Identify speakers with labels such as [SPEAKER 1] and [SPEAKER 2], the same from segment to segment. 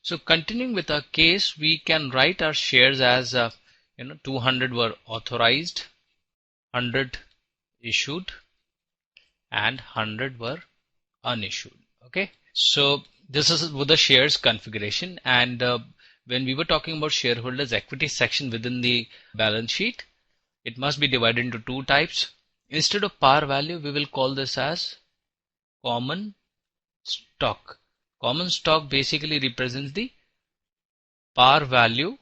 [SPEAKER 1] So continuing with our case, we can write our shares as 200 were authorized, 100 issued, and 100 were unissued. Okay, so this is with the shares configuration, and when we were talking about shareholders equity section within the balance sheet, it must be divided into two types. Instead of par value, we will call this as common stock. Common stock basically represents the par value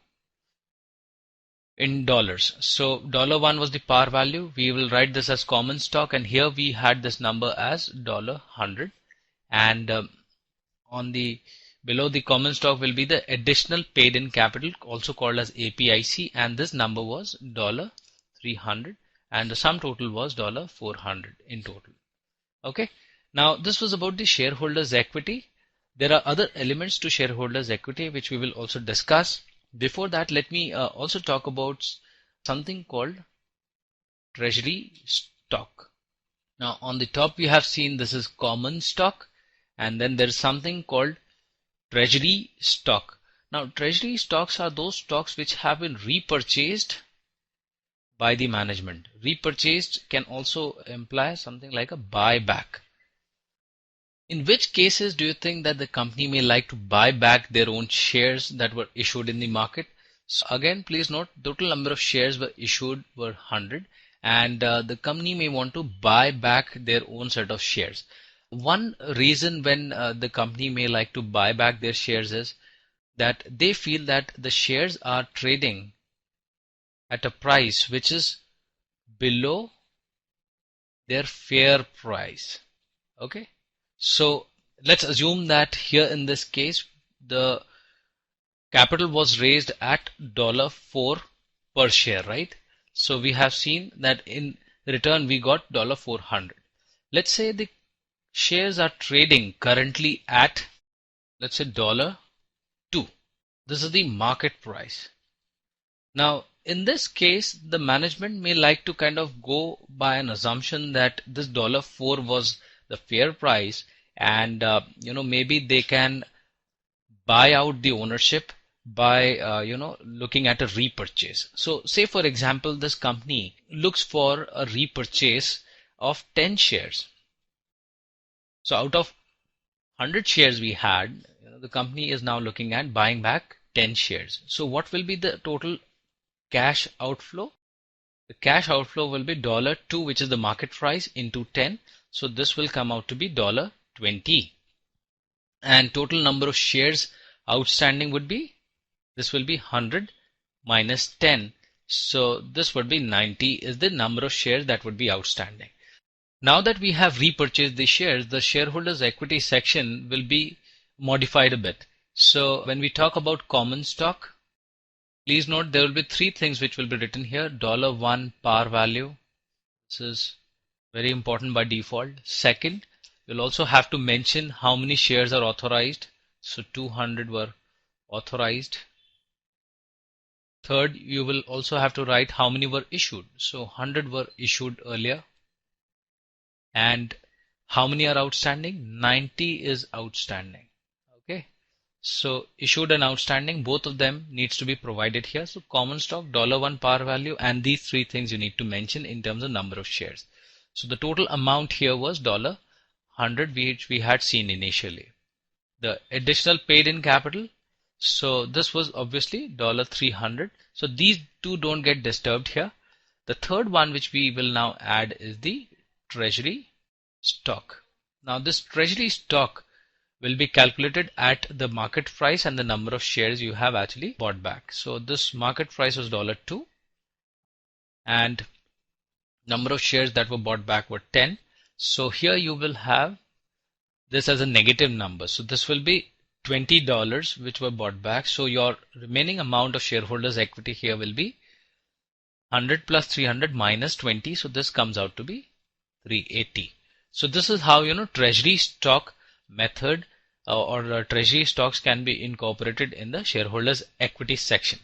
[SPEAKER 1] in dollars. So $1 was the par value. We will write this as common stock, and here we had this number as $100, and on the below the common stock will be the additional paid in capital, also called as APIC, and this number was $300, and the sum total was $400 in total. Okay, now this was about the shareholders equity. There are other elements to shareholders equity which we will also discuss. Before that, let me also talk about something called treasury stock. Now on the top we have seen this is common stock, and then there is something called treasury stock. Now treasury stocks are those stocks which have been repurchased by the management. Repurchased can also imply something like a buyback. In which cases do you think that the company may like to buy back their own shares that were issued in the market? So again, please note, total number of shares were issued were 100, and the company may want to buy back their own set of shares. One reason when the company may like to buy back their shares is that they feel that the shares are trading at a price which is below their fair price. Okay, so let's assume that here in this case the capital was raised at $4 per share, right? So we have seen that in return we got $400. Let's say the shares are trading currently at, let's say, $2. This is the market price. Now in this case the management may like to kind of go by an assumption that this $4 was the fair price, and maybe they can buy out the ownership by looking at a repurchase. So say for example this company looks for a repurchase of 10 shares. So out of 100 shares we had, the company is now looking at buying back 10 shares. So what will be the total cash outflow? The cash outflow will be $2, which is the market price, into 10. So this will come out to be $20. And total number of shares outstanding would be, this will be 100 minus 10. So this would be 90 is the number of shares that would be outstanding. Now that we have repurchased the shares, the shareholders equity section will be modified a bit. So when we talk about common stock, please note there will be three things which will be written here. $1 par value. This is very important by default. Second, you'll also have to mention how many shares are authorized. So 200 were authorized. Third, you will also have to write how many were issued. So 100 were issued earlier. And how many are outstanding? 90 is outstanding. Okay. So issued and outstanding, both of them needs to be provided here. So common stock, $1 par value, and these three things you need to mention in terms of number of shares. So the total amount here was $100, which we had seen initially. The additional paid in capital, so this was obviously $300. So these two don't get disturbed here. The third one which we will now add is the treasury stock. Now this treasury stock will be calculated at the market price and the number of shares you have actually bought back. So this market price was $2, and number of shares that were bought back were 10. So here you will have this as a negative number. So this will be $20 which were bought back. So your remaining amount of shareholders equity here will be 100 plus 300 minus 20. So this comes out to be 380. So this is how treasury stock method or treasury stocks can be incorporated in the shareholders equity section.